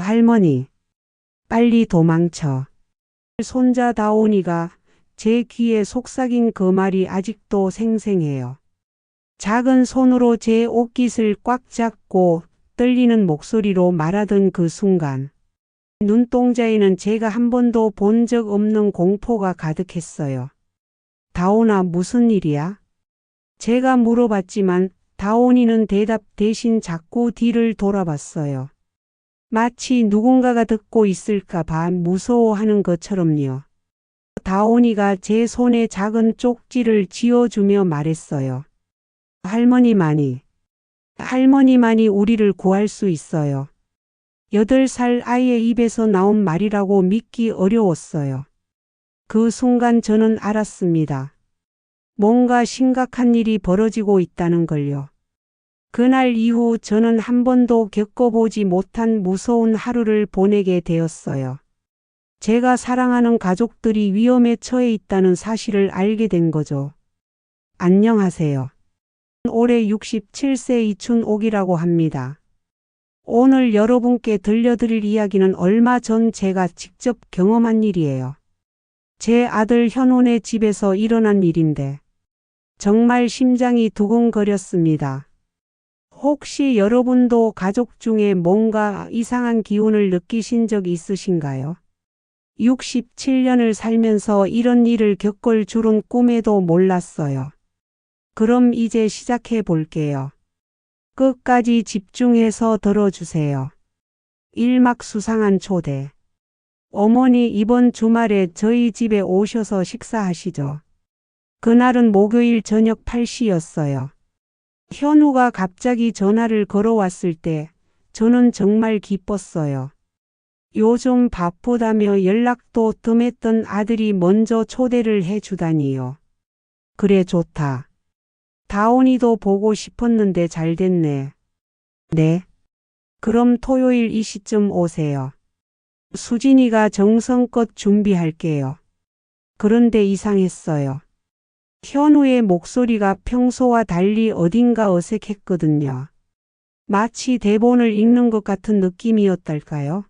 할머니, 빨리 도망쳐. 손자 다온이가 제 귀에 속삭인 그 말이 아직도 생생해요. 작은 손으로 제 옷깃을 꽉 잡고 떨리는 목소리로 말하던 그 순간 눈동자에는 제가 한 번도 본 적 없는 공포가 가득했어요. 다온아, 무슨 일이야? 제가 물어봤지만 다온이는 대답 대신 자꾸 뒤를 돌아봤어요. 마치 누군가가 듣고 있을까 봐 무서워하는 것처럼요. 다온이가 제 손에 작은 쪽지를 쥐어주며 말했어요. 할머니만이 우리를 구할 수 있어요. 8살 아이의 입에서 나온 말이라고 믿기 어려웠어요. 그 순간 저는 알았습니다. 뭔가 심각한 일이 벌어지고 있다는 걸요. 그날 이후 저는 한 번도 겪어보지 못한 무서운 하루를 보내게 되었어요. 제가 사랑하는 가족들이 위험에 처해 있다는 사실을 알게 된 거죠. 안녕하세요. 올해 67세 이춘옥이라고 합니다. 오늘 여러분께 들려드릴 이야기는 얼마 전 제가 직접 경험한 일이에요. 제 아들 현훈의 집에서 일어난 일인데 정말 심장이 두근거렸습니다. 혹시 여러분도 가족 중에 뭔가 이상한 기운을 느끼신 적 있으신가요? 67년을 살면서 이런 일을 겪을 줄은 꿈에도 몰랐어요. 그럼 이제 시작해 볼게요. 끝까지 집중해서 들어주세요. 일막수상한 초대. 어머니, 이번 주말에 저희 집에 오셔서 식사하시죠. 그날은 목요일 저녁 8시였어요. 현우가 갑자기 전화를 걸어왔을 때 저는 정말 기뻤어요. 요즘 바쁘다며 연락도 뜸했던 아들이 먼저 초대를 해주다니요. 그래, 좋다. 다온이도 보고 싶었는데 잘 됐네. 네. 그럼 토요일 이 시점 오세요. 수진이가 정성껏 준비할게요. 그런데 이상했어요. 현우의 목소리가 평소와 달리 어딘가 어색했거든요. 마치 대본을 읽는 것 같은 느낌이었달까요?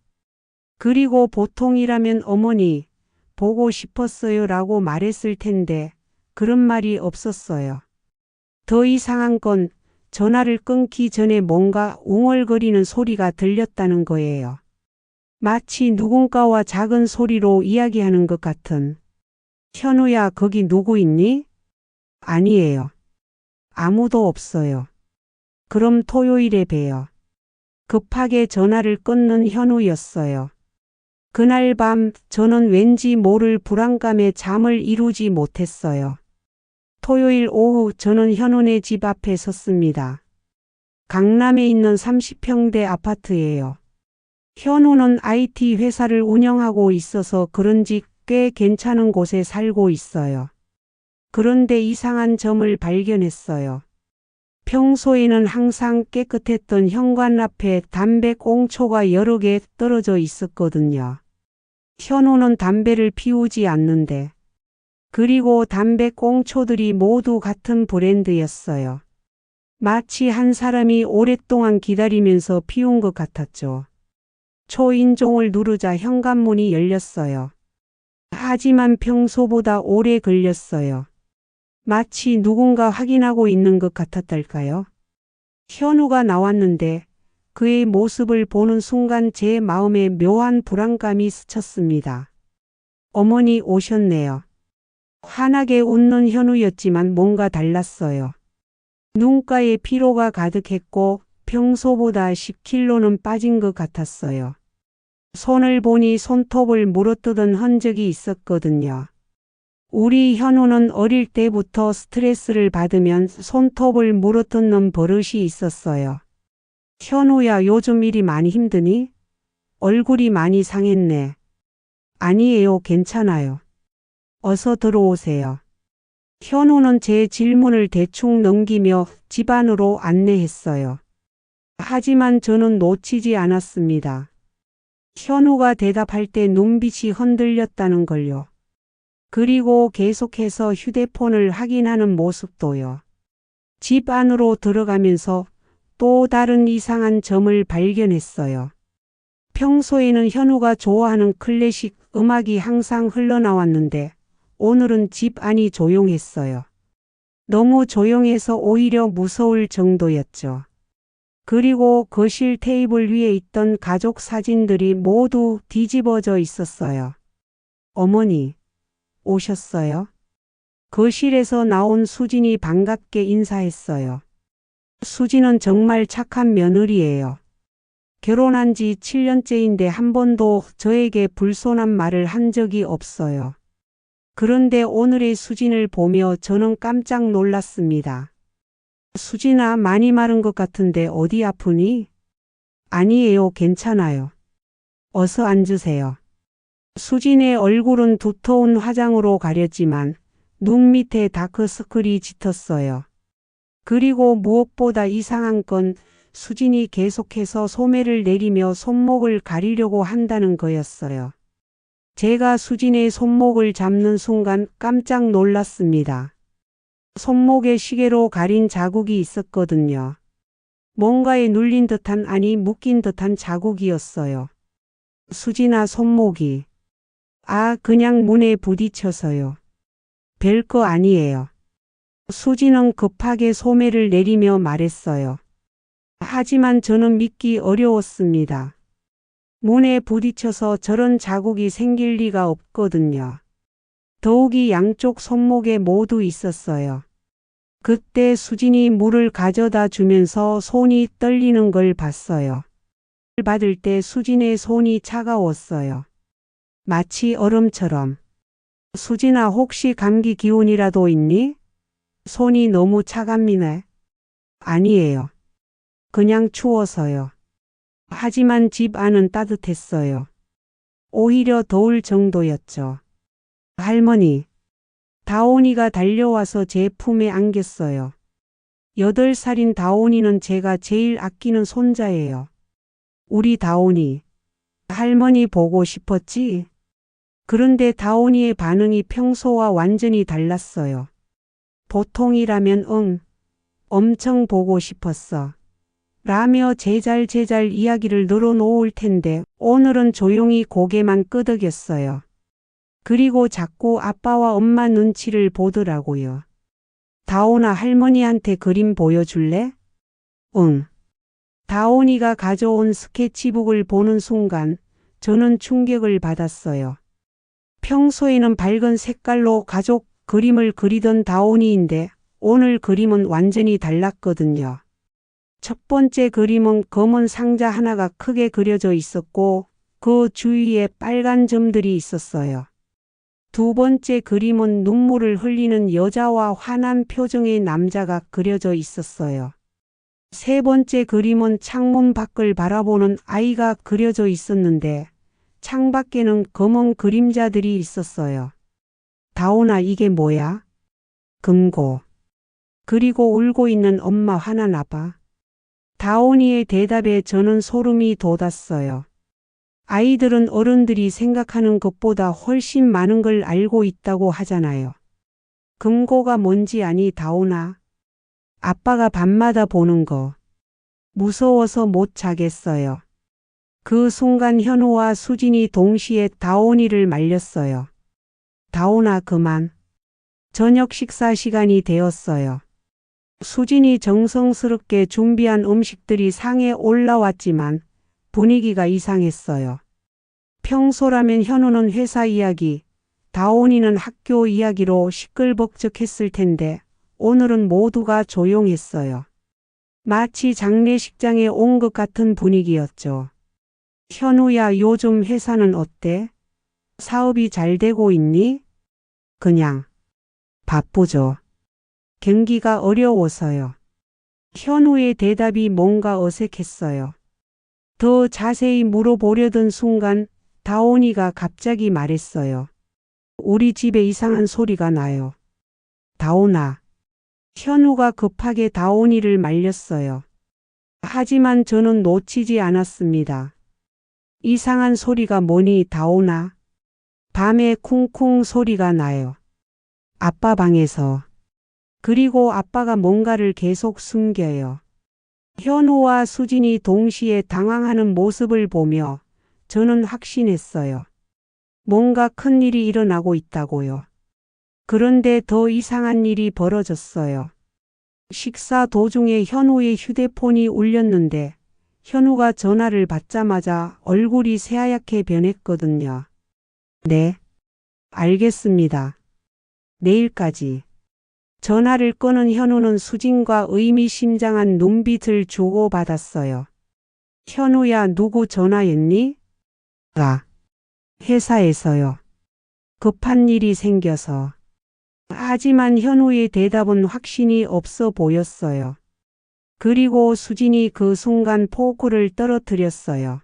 그리고 보통이라면 어머니, 보고 싶었어요 라고 말했을 텐데 그런 말이 없었어요. 더 이상한 건 전화를 끊기 전에 뭔가 웅얼거리는 소리가 들렸다는 거예요. 마치 누군가와 작은 소리로 이야기하는 것 같은. 현우야, 거기 누구 있니? 아니에요. 아무도 없어요. 그럼 토요일에 봬요. 급하게 전화를 끊는 현우였어요. 그날 밤 저는 왠지 모를 불안감에 잠을 이루지 못했어요. 토요일 오후 저는 현훈의 집 앞에 섰습니다. 강남에 있는 30평대 아파트예요. 현우는 IT 회사를 운영하고 있어서 그런지 꽤 괜찮은 곳에 살고 있어요. 그런데 이상한 점을 발견했어요. 평소에는 항상 깨끗했던 현관 앞에 담배꽁초가 여러 개 떨어져 있었거든요. 현우는 담배를 피우지 않는데, 그리고 담배꽁초들이 모두 같은 브랜드였어요. 마치 한 사람이 오랫동안 기다리면서 피운 것 같았죠. 초인종을 누르자 현관문이 열렸어요. 하지만 평소보다 오래 걸렸어요. 마치 누군가 확인하고 있는 것 같았달까요? 현우가 나왔는데 그의 모습을 보는 순간 제 마음에 묘한 불안감이 스쳤습니다. 어머니 오셨네요. 환하게 웃는 현우였지만 뭔가 달랐어요. 눈가에 피로가 가득했고 평소보다 10kg는 빠진 것 같았어요. 손을 보니 손톱을 물어뜯은 흔적이 있었거든요. 우리 현우는 어릴 때부터 스트레스를 받으면 손톱을 물어뜯는 버릇이 있었어요. 현우야, 요즘 일이 많이 힘드니? 얼굴이 많이 상했네. 아니에요, 괜찮아요. 어서 들어오세요. 현우는 제 질문을 대충 넘기며 집 안으로 안내했어요. 하지만 저는 놓치지 않았습니다. 현우가 대답할 때 눈빛이 흔들렸다는 걸요. 그리고 계속해서 휴대폰을 확인하는 모습도요. 집 안으로 들어가면서 또 다른 이상한 점을 발견했어요. 평소에는 현우가 좋아하는 클래식 음악이 항상 흘러나왔는데 오늘은 집 안이 조용했어요. 너무 조용해서 오히려 무서울 정도였죠. 그리고 거실 테이블 위에 있던 가족 사진들이 모두 뒤집어져 있었어요. 어머니, 오셨어요? 거실에서 나온 수진이 반갑게 인사했어요. 수진은 정말 착한 며느리예요. 결혼한 지 7년째인데 한 번도 저에게 불손한 말을 한 적이 없어요. 그런데 오늘의 수진을 보며 저는 깜짝 놀랐습니다. 수진아, 많이 마른 것 같은데 어디 아프니? 아니에요, 괜찮아요. 어서 앉으세요. 수진의 얼굴은 두터운 화장으로 가렸지만 눈 밑에 다크서클이 짙었어요. 그리고 무엇보다 이상한 건 수진이 계속해서 소매를 내리며 손목을 가리려고 한다는 거였어요. 제가 수진의 손목을 잡는 순간 깜짝 놀랐습니다. 손목에 시계로 가린 자국이 있었거든요. 뭔가에 눌린 듯한, 아니 묶인 듯한 자국이었어요. 수진아, 손목이. 그냥 문에 부딪혀서요. 별거 아니에요. 수진은 급하게 소매를 내리며 말했어요. 하지만 저는 믿기 어려웠습니다. 문에 부딪혀서 저런 자국이 생길 리가 없거든요. 더욱이 양쪽 손목에 모두 있었어요. 그때 수진이 물을 가져다 주면서 손이 떨리는 걸 봤어요. 받을 때 수진의 손이 차가웠어요. 마치 얼음처럼. 수진아, 혹시 감기 기운이라도 있니? 손이 너무 차갑니네. 아니에요. 그냥 추워서요. 하지만 집 안은 따뜻했어요. 오히려 더울 정도였죠. 할머니. 다온이가 달려와서 제 품에 안겼어요. 8살인 다온이는 제가 제일 아끼는 손자예요. 우리 다온이. 할머니 보고 싶었지? 그런데 다온이의 반응이 평소와 완전히 달랐어요. 보통이라면 엄청 보고 싶었어. 라며 제잘제잘 이야기를 늘어놓을 텐데 오늘은 조용히 고개만 끄덕였어요. 그리고 자꾸 아빠와 엄마 눈치를 보더라고요. 다온아, 할머니한테 그림 보여줄래? 응. 다온이가 가져온 스케치북을 보는 순간 저는 충격을 받았어요. 평소에는 밝은 색깔로 가족 그림을 그리던 다온이인데 오늘 그림은 완전히 달랐거든요. 첫 번째 그림은 검은 상자 하나가 크게 그려져 있었고 그 주위에 빨간 점들이 있었어요. 두 번째 그림은 눈물을 흘리는 여자와 화난 표정의 남자가 그려져 있었어요. 세 번째 그림은 창문 밖을 바라보는 아이가 그려져 있었는데 창밖에는 검은 그림자들이 있었어요. 다온아, 이게 뭐야? 금고. 그리고 울고 있는 엄마 화나나 봐. 다온이의 대답에 저는 소름이 돋았어요. 아이들은 어른들이 생각하는 것보다 훨씬 많은 걸 알고 있다고 하잖아요. 금고가 뭔지 아니, 다온아? 아빠가 밤마다 보는 거. 무서워서 못 자겠어요. 그 순간 현우와 수진이 동시에 다온이를 말렸어요. 다온아, 그만. 저녁 식사 시간이 되었어요. 수진이 정성스럽게 준비한 음식들이 상에 올라왔지만 분위기가 이상했어요. 평소라면 현우는 회사 이야기, 다온이는 학교 이야기로 시끌벅적했을 텐데 오늘은 모두가 조용했어요. 마치 장례식장에 온 것 같은 분위기였죠. 현우야, 요즘 회사는 어때? 사업이 잘 되고 있니? 그냥 바쁘죠. 경기가 어려워서요. 현우의 대답이 뭔가 어색했어요. 더 자세히 물어보려던 순간 다온이가 갑자기 말했어요. 우리 집에 이상한 소리가 나요. 다온아. 현우가 급하게 다온이를 말렸어요. 하지만 저는 놓치지 않았습니다. 이상한 소리가 뭐니, 다온아? 밤에 쿵쿵 소리가 나요. 아빠 방에서. 그리고 아빠가 뭔가를 계속 숨겨요. 현우와 수진이 동시에 당황하는 모습을 보며 저는 확신했어요. 뭔가 큰일이 일어나고 있다고요. 그런데 더 이상한 일이 벌어졌어요. 식사 도중에 현우의 휴대폰이 울렸는데 현우가 전화를 받자마자 얼굴이 새하얗게 변했거든요. 네, 알겠습니다. 내일까지. 전화를 끊은 현우는 수진과 의미심장한 눈빛을 주고받았어요. 현우야, 누구 전화했니? 회사에서요. 급한 일이 생겨서. 하지만 현우의 대답은 확신이 없어 보였어요. 그리고 수진이 그 순간 포크를 떨어뜨렸어요.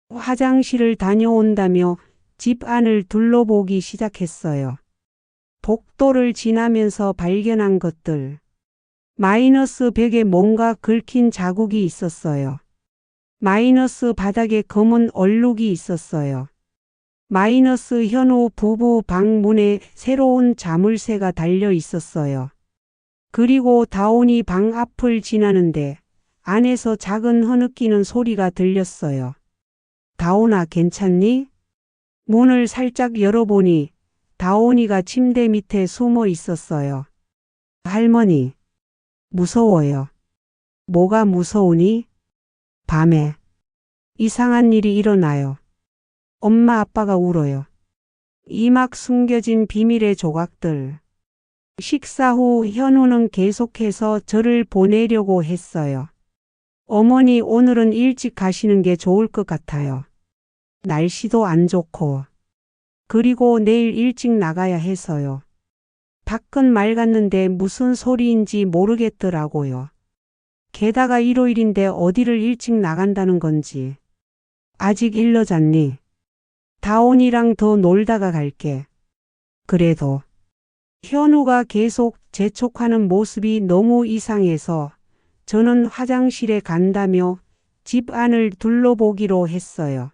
화장실을 다녀온다며 집 안을 둘러보기 시작했어요. 복도를 지나면서 발견한 것들. 마이너스 벽에 뭔가 긁힌 자국이 있었어요. 마이너스 바닥에 검은 얼룩이 있었어요. 마이너스 현우 부부 방 문에 새로운 자물쇠가 달려 있었어요. 그리고 다온이 방 앞을 지나는데 안에서 작은 흐느끼는 소리가 들렸어요. 다온아, 괜찮니? 문을 살짝 열어보니 다온이가 침대 밑에 숨어 있었어요. 할머니, 무서워요. 뭐가 무서우니? 밤에 이상한 일이 일어나요. 엄마 아빠가 울어요. 이 막 숨겨진 비밀의 조각들. 식사 후 현우는 계속해서 저를 보내려고 했어요. 어머니, 오늘은 일찍 가시는 게 좋을 것 같아요. 날씨도 안 좋고. 그리고 내일 일찍 나가야 해서요. 밖은 맑았는데 무슨 소리인지 모르겠더라고요. 게다가 일요일인데 어디를 일찍 나간다는 건지. 아직 일러잤니? 다온이랑 더 놀다가 갈게. 그래도 현우가 계속 재촉하는 모습이 너무 이상해서 저는 화장실에 간다며 집 안을 둘러보기로 했어요.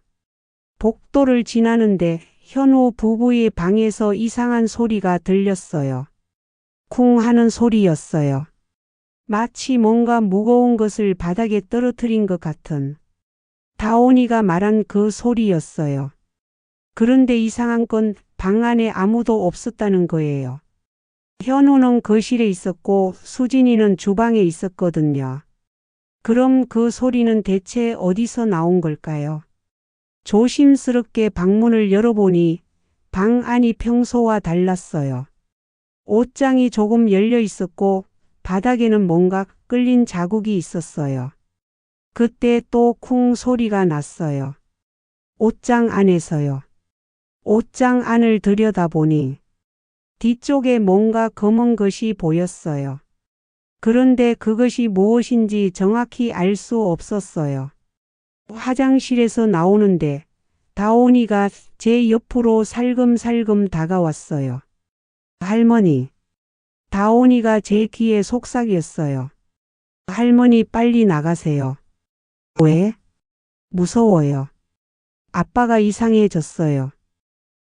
복도를 지나는데 현우 부부의 방에서 이상한 소리가 들렸어요. 쿵 하는 소리였어요. 마치 뭔가 무거운 것을 바닥에 떨어뜨린 것 같은. 다온이가 말한 그 소리였어요. 그런데 이상한 건 방 안에 아무도 없었다는 거예요. 현우는 거실에 있었고 수진이는 주방에 있었거든요. 그럼 그 소리는 대체 어디서 나온 걸까요? 조심스럽게 방문을 열어보니 방 안이 평소와 달랐어요. 옷장이 조금 열려 있었고 바닥에는 뭔가 끌린 자국이 있었어요. 그때 또 쿵 소리가 났어요. 옷장 안에서요. 옷장 안을 들여다보니 뒤쪽에 뭔가 검은 것이 보였어요. 그런데 그것이 무엇인지 정확히 알 수 없었어요. 화장실에서 나오는데 다온이가 제 옆으로 살금살금 다가왔어요. 할머니. 다온이가 제 귀에 속삭였어요. 할머니, 빨리 나가세요. 왜? 무서워요. 아빠가 이상해졌어요.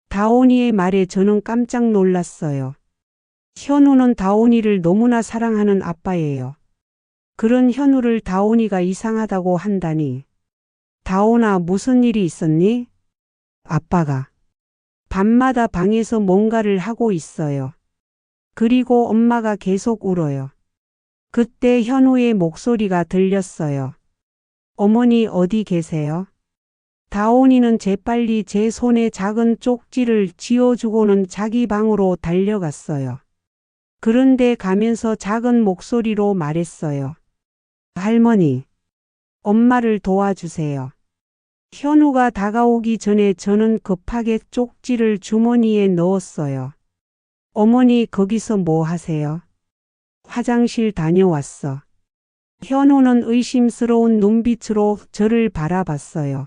다온이의 말에 저는 깜짝 놀랐어요. 현우는 다온이를 너무나 사랑하는 아빠예요. 그런 현우를 다온이가 이상하다고 한다니. 다온아, 무슨 일이 있었니? 아빠가 밤마다 방에서 뭔가를 하고 있어요. 그리고 엄마가 계속 울어요. 그때 현우의 목소리가 들렸어요. 어머니, 어디 계세요? 다온이는 재빨리 제 손에 작은 쪽지를 쥐어주고는 자기 방으로 달려갔어요. 그런데 가면서 작은 목소리로 말했어요. 할머니, 엄마를 도와주세요. 현우가 다가오기 전에 저는 급하게 쪽지를 주머니에 넣었어요. 어머니, 거기서 뭐 하세요? 화장실 다녀왔어. 현우는 의심스러운 눈빛으로 저를 바라봤어요.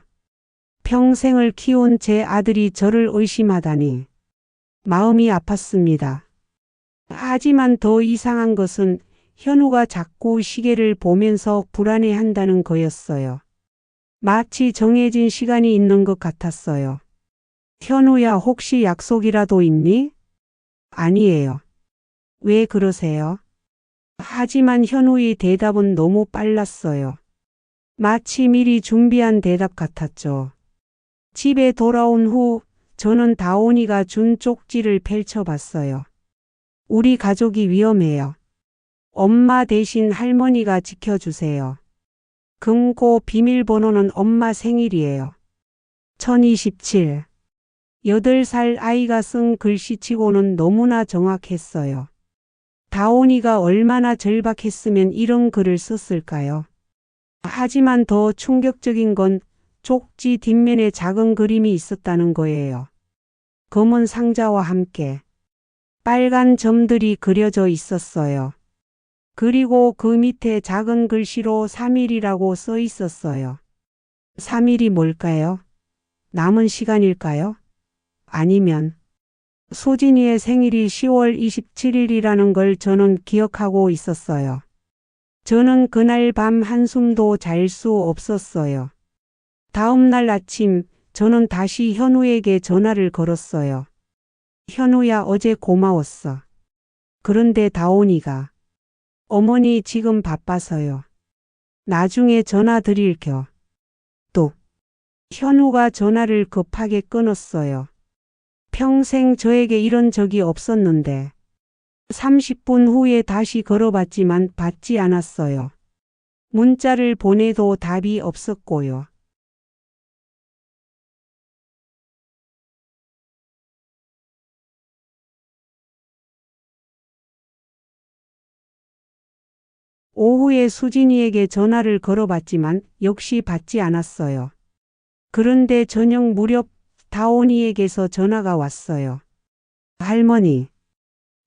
평생을 키운 제 아들이 저를 의심하다니. 마음이 아팠습니다. 하지만 더 이상한 것은 현우가 자꾸 시계를 보면서 불안해한다는 거였어요. 마치 정해진 시간이 있는 것 같았어요. 현우야, 혹시 약속이라도 있니? 아니에요. 왜 그러세요? 하지만 현우의 대답은 너무 빨랐어요. 마치 미리 준비한 대답 같았죠. 집에 돌아온 후 저는 다온이가 준 쪽지를 펼쳐봤어요. 우리 가족이 위험해요. 엄마 대신 할머니가 지켜주세요. 금고 비밀번호는 엄마 생일이에요. 1027. 8살 아이가 쓴 글씨치고는 너무나 정확했어요. 다온이가 얼마나 절박했으면 이런 글을 썼을까요? 하지만 더 충격적인 건 쪽지 뒷면에 작은 그림이 있었다는 거예요. 검은 상자와 함께 빨간 점들이 그려져 있었어요. 그리고 그 밑에 작은 글씨로 3일이라고 써 있었어요. 3일이 뭘까요? 남은 시간일까요? 아니면 수진이의 생일이 10월 27일이라는 걸 저는 기억하고 있었어요. 저는 그날 밤 한숨도 잘 수 없었어요. 다음 날 아침 저는 다시 현우에게 전화를 걸었어요. 현우야, 어제 고마웠어. 그런데 다온이가 어머니 지금 바빠서요. 나중에 전화 드릴게요. 또 현우가 전화를 급하게 끊었어요. 평생 저에게 이런 적이 없었는데 30분 후에 다시 걸어봤지만 받지 않았어요. 문자를 보내도 답이 없었고요. 오후에 수진이에게 전화를 걸어봤지만 역시 받지 않았어요. 그런데 저녁 무렵 다온이에게서 전화가 왔어요. 할머니,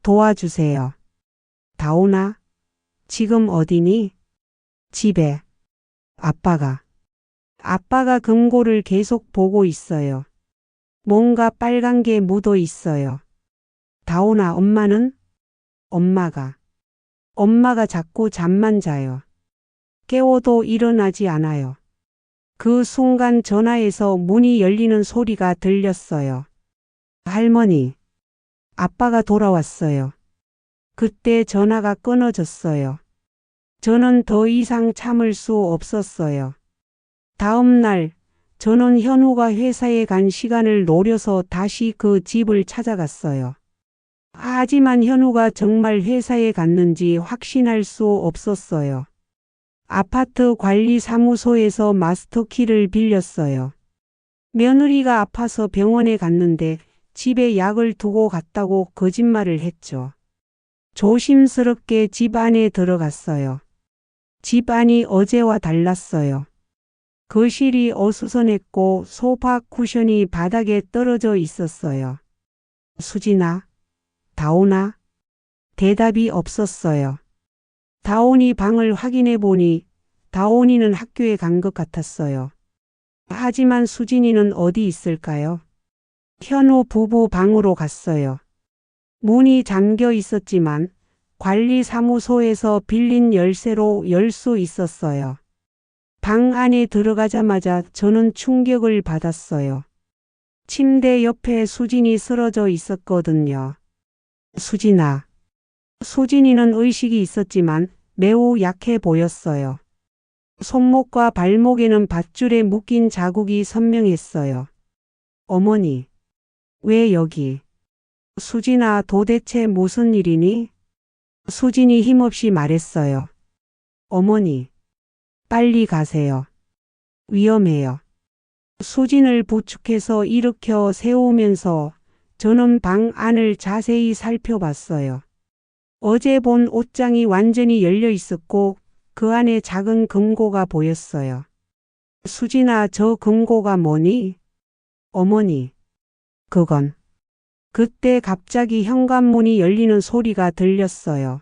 도와주세요. 다온아, 지금 어디니? 집에. 아빠가 금고를 계속 보고 있어요. 뭔가 빨간 게 묻어 있어요. 다온아, 엄마는? 엄마가 자꾸 잠만 자요. 깨워도 일어나지 않아요. 그 순간 전화에서 문이 열리는 소리가 들렸어요. 할머니, 아빠가 돌아왔어요. 그때 전화가 끊어졌어요. 저는 더 이상 참을 수 없었어요. 다음 날, 저는 현우가 회사에 간 시간을 노려서 다시 그 집을 찾아갔어요. 하지만 현우가 정말 회사에 갔는지 확신할 수 없었어요. 아파트 관리사무소에서 마스터키를 빌렸어요. 며느리가 아파서 병원에 갔는데 집에 약을 두고 갔다고 거짓말을 했죠. 조심스럽게 집 안에 들어갔어요. 집 안이 어제와 달랐어요. 거실이 어수선했고 소파 쿠션이 바닥에 떨어져 있었어요. 수진아, 다온아, 대답이 없었어요. 다온이 방을 확인해 보니 다온이는 학교에 간 것 같았어요. 하지만 수진이는 어디 있을까요? 현우 부부 방으로 갔어요. 문이 잠겨 있었지만 관리사무소에서 빌린 열쇠로 열 수 있었어요. 방 안에 들어가자마자 저는 충격을 받았어요. 침대 옆에 수진이 쓰러져 있었거든요. 수진이는 의식이 있었지만 매우 약해 보였어요. 손목과 발목에는 밧줄에 묶인 자국이 선명했어요. 어머니, 왜 여기? 수진아, 도대체 무슨 일이니? 수진이 힘없이 말했어요. 어머니, 빨리 가세요. 위험해요. 수진을 부축해서 일으켜 세우면서 저는 방 안을 자세히 살펴봤어요. 어제 본 옷장이 완전히 열려 있었고 그 안에 작은 금고가 보였어요. 수진아, 저 금고가 뭐니? 어머니, 그건. 그때 갑자기 현관문이 열리는 소리가 들렸어요.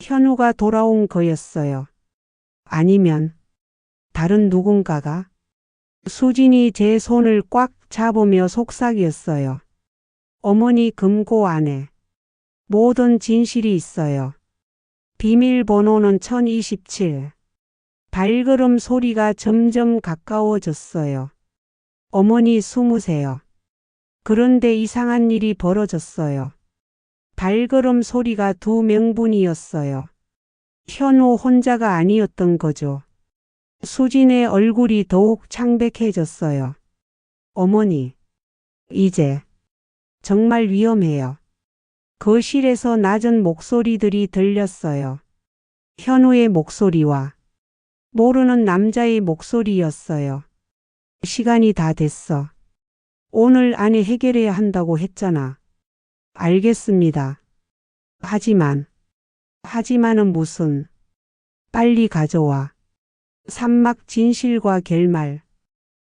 현우가 돌아온 거였어요. 아니면 다른 누군가가? 수진이 제 손을 꽉 잡으며 속삭였어요. 어머니, 금고 안에 모든 진실이 있어요. 비밀번호는 1027. 발걸음 소리가 점점 가까워졌어요. 어머니, 숨으세요. 그런데 이상한 일이 벌어졌어요. 발걸음 소리가 두 명분이었어요. 현우 혼자가 아니었던 거죠. 수진의 얼굴이 더욱 창백해졌어요. 어머니, 이제 정말 위험해요. 거실에서 낮은 목소리들이 들렸어요. 현우의 목소리와 모르는 남자의 목소리였어요. 시간이 다 됐어. 오늘 안에 해결해야 한다고 했잖아. 알겠습니다. 하지만은 무슨. 빨리 가져와. 산막 진실과 결말.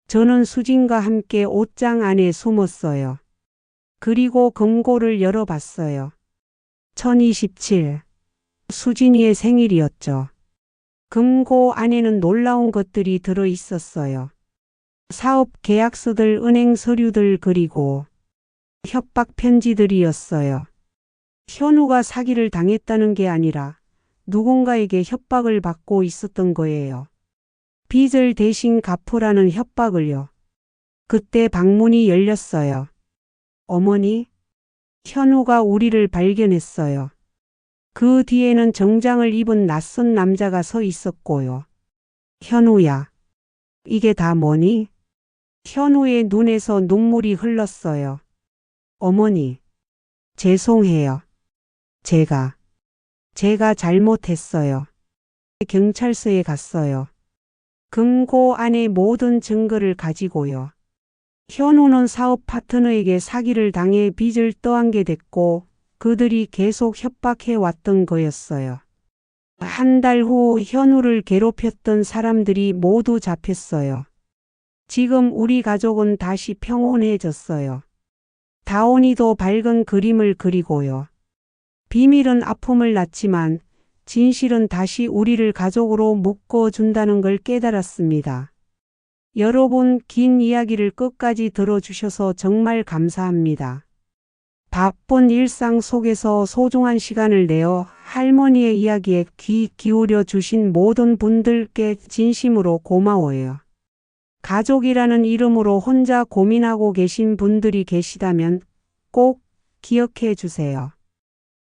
저는 수진과 함께 옷장 안에 숨었어요. 그리고 금고를 열어봤어요. 1027. 수진이의 생일이었죠. 금고 안에는 놀라운 것들이 들어 있었어요. 사업 계약서들, 은행 서류들, 그리고 협박 편지들이었어요. 현우가 사기를 당했다는 게 아니라 누군가에게 협박을 받고 있었던 거예요. 빚을 대신 갚으라는 협박을요. 그때 방문이 열렸어요. 어머니, 현우가 우리를 발견했어요. 그 뒤에는 정장을 입은 낯선 남자가 서 있었고요. 현우야, 이게 다 뭐니? 현우의 눈에서 눈물이 흘렀어요. 어머니, 죄송해요. 제가 잘못했어요. 경찰서에 갔어요. 금고 안에 모든 증거를 가지고요. 현우는 사업 파트너에게 사기를 당해 빚을 떠안게 됐고 그들이 계속 협박해 왔던 거였어요. 한 달 후 현우를 괴롭혔던 사람들이 모두 잡혔어요. 지금 우리 가족은 다시 평온해졌어요. 다온이도 밝은 그림을 그리고요. 비밀은 아픔을 낳지만 진실은 다시 우리를 가족으로 묶어준다는 걸 깨달았습니다. 여러분, 긴 이야기를 끝까지 들어주셔서 정말 감사합니다. 바쁜 일상 속에서 소중한 시간을 내어 할머니의 이야기에 귀 기울여 주신 모든 분들께 진심으로 고마워요. 가족이라는 이름으로 혼자 고민하고 계신 분들이 계시다면 꼭 기억해 주세요.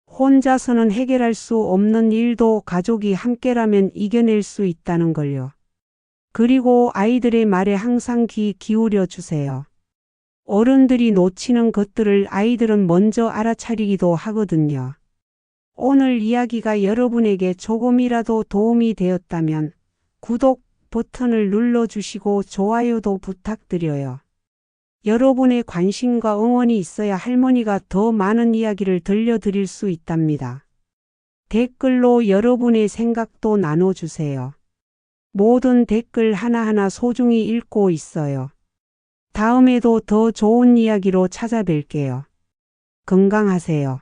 혼자서는 해결할 수 없는 일도 가족이 함께라면 이겨낼 수 있다는 걸요. 그리고 아이들의 말에 항상 귀 기울여 주세요. 어른들이 놓치는 것들을 아이들은 먼저 알아차리기도 하거든요. 오늘 이야기가 여러분에게 조금이라도 도움이 되었다면 구독 버튼을 눌러주시고 좋아요도 부탁드려요. 여러분의 관심과 응원이 있어야 할머니가 더 많은 이야기를 들려드릴 수 있답니다. 댓글로 여러분의 생각도 나눠주세요. 모든 댓글 하나하나 소중히 읽고 있어요. 다음에도 더 좋은 이야기로 찾아뵐게요. 건강하세요.